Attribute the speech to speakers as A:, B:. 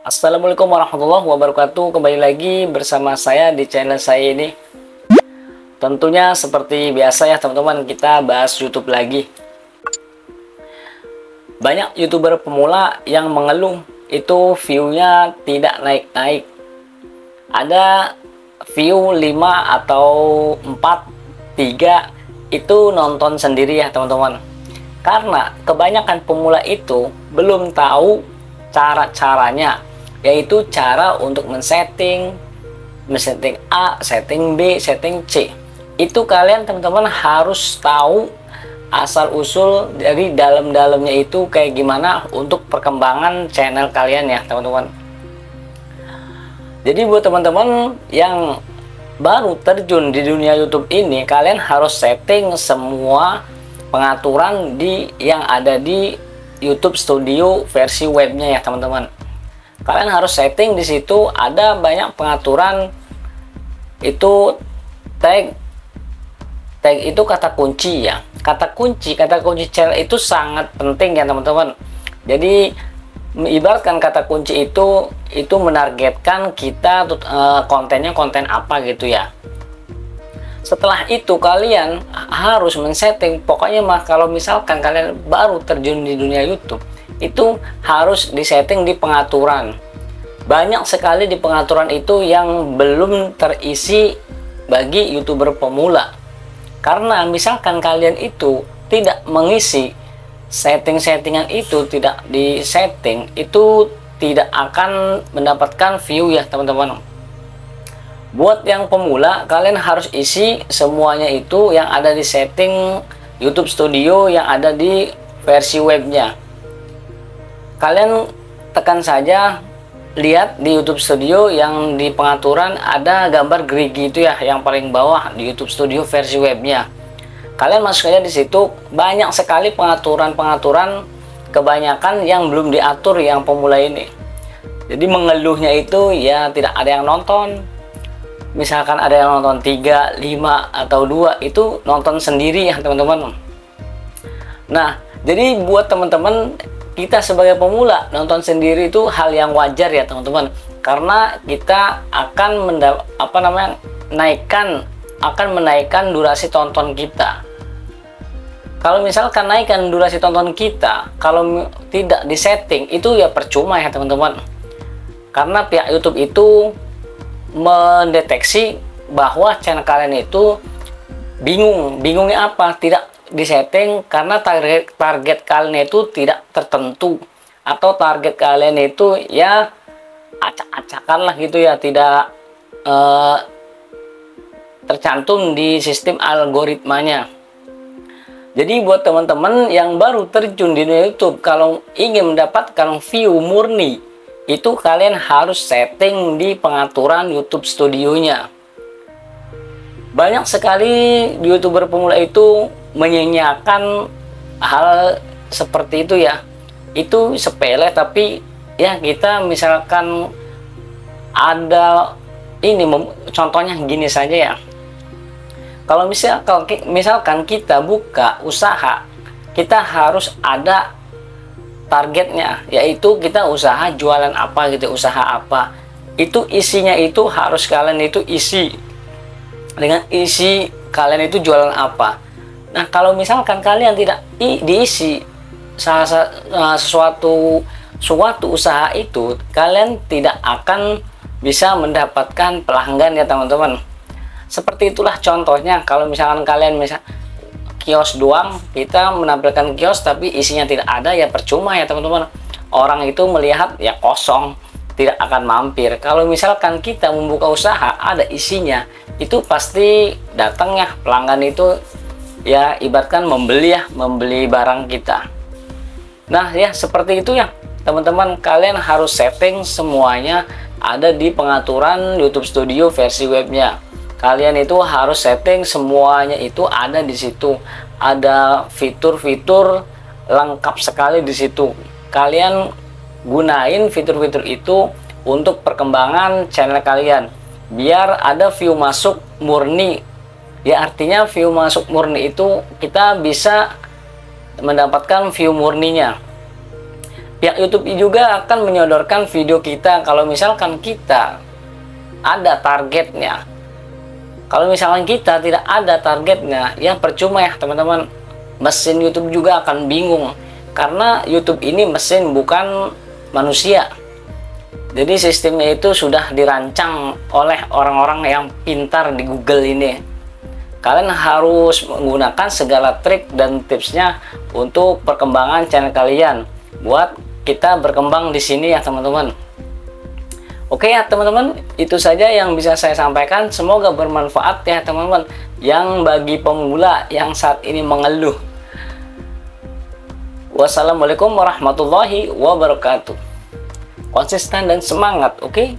A: Assalamualaikum warahmatullahi wabarakatuh. Kembali lagi bersama saya di channel saya ini. Tentunya seperti biasa ya teman-teman, kita bahas YouTube lagi. Banyak YouTuber pemula yang mengeluh itu view-nya tidak naik-naik. Ada view 5 atau 4, 3 itu nonton sendiri ya teman-teman. Karena kebanyakan pemula itu belum tahu cara-caranya, yaitu cara untuk men-setting A, setting B, setting C. Itu kalian teman-teman harus tahu asal usul dari dalam-dalamnya itu kayak gimana untuk perkembangan channel kalian ya teman-teman. Jadi buat teman-teman yang baru terjun di dunia YouTube ini, kalian harus setting semua pengaturan yang ada di YouTube Studio versi webnya ya teman-teman. Kalian harus setting di situ, ada banyak pengaturan. Itu tag itu kata kunci ya. Kata kunci channel itu sangat penting ya teman-teman. Jadi ibaratkan kata kunci itu menargetkan kita kontennya konten apa gitu ya. Setelah itu kalian harus men-setting, pokoknya mah kalau misalkan kalian baru terjun di dunia YouTube, itu harus disetting di pengaturan. Banyak sekali di pengaturan itu yang belum terisi bagi YouTuber pemula. Karena misalkan kalian itu tidak mengisi setting-settingan itu, tidak disetting, itu tidak akan mendapatkan view ya teman-teman. Buat yang pemula, kalian harus isi semuanya itu yang ada di setting YouTube Studio yang ada di versi webnya. Kalian tekan saja, lihat di YouTube Studio yang di pengaturan ada gambar gerigi itu ya, yang paling bawah di YouTube Studio versi webnya. Kalian masuk aja di situ, banyak sekali pengaturan-pengaturan, kebanyakan yang belum diatur yang pemula ini. Jadi mengeluhnya itu ya tidak ada yang nonton. Misalkan ada yang nonton 3, 5, atau 2, itu nonton sendiri ya teman-teman. Nah, jadi buat teman-teman, kita sebagai pemula nonton sendiri itu hal yang wajar ya teman-teman. Karena kita akan menaikkan durasi tonton kita. Kalau misalkan naikkan durasi tonton kita, kalau tidak disetting, itu ya percuma ya teman-teman. Karena pihak YouTube itu mendeteksi bahwa channel kalian itu bingungnya apa, tidak disetting karena target kalian itu tidak tertentu, atau target kalian itu ya acak-acakan lah gitu ya, tidak tercantum di sistem algoritmanya. Jadi buat teman-teman yang baru terjun di dunia YouTube, kalau ingin mendapatkan view murni, itu kalian harus setting di pengaturan YouTube Studionya. Banyak sekali YouTuber pemula itu menyanyiakan hal seperti itu ya. Itu sepele, tapi ya kita misalkan ada ini, contohnya gini saja ya. Kalau misalkan kita buka usaha, kita harus ada targetnya, yaitu kita usaha jualan apa gitu, usaha apa, itu isinya itu harus kalian itu isi dengan isi kalian itu jualan apa. Nah, kalau misalkan kalian tidak diisi suatu usaha itu, kalian tidak akan bisa mendapatkan pelanggan ya teman-teman. Seperti itulah contohnya, kalau misalkan kalian kios doang, kita menampilkan kios tapi isinya tidak ada, ya percuma ya teman-teman. Orang itu melihat ya kosong, tidak akan mampir. Kalau misalkan kita membuka usaha ada isinya, itu pasti datang ya pelanggan itu, ya ibaratkan membeli barang kita. Nah ya seperti itu ya teman-teman, kalian harus setting semuanya ada di pengaturan YouTube Studio versi webnya. Kalian itu harus setting semuanya itu ada di situ. Ada fitur-fitur lengkap sekali di situ. Kalian gunain fitur-fitur itu untuk perkembangan channel kalian. Biar ada view masuk murni. Ya artinya view masuk murni itu kita bisa mendapatkan view murninya. pihak YouTube juga akan menyodorkan video kita kalau misalkan kita ada targetnya. Kalau misalkan kita tidak ada targetnya, ya percuma ya teman-teman. Mesin YouTube juga akan bingung, karena YouTube ini mesin bukan manusia. Jadi sistemnya itu sudah dirancang oleh orang-orang yang pintar di Google ini. Kalian harus menggunakan segala trik dan tipsnya untuk perkembangan channel kalian, buat kita berkembang di sini ya teman-teman. Oke ya teman-teman, itu saja yang bisa saya sampaikan. Semoga bermanfaat ya teman-teman. Yang bagi pemula yang saat ini mengeluh. Wassalamualaikum warahmatullahi wabarakatuh. Konsisten dan semangat, oke?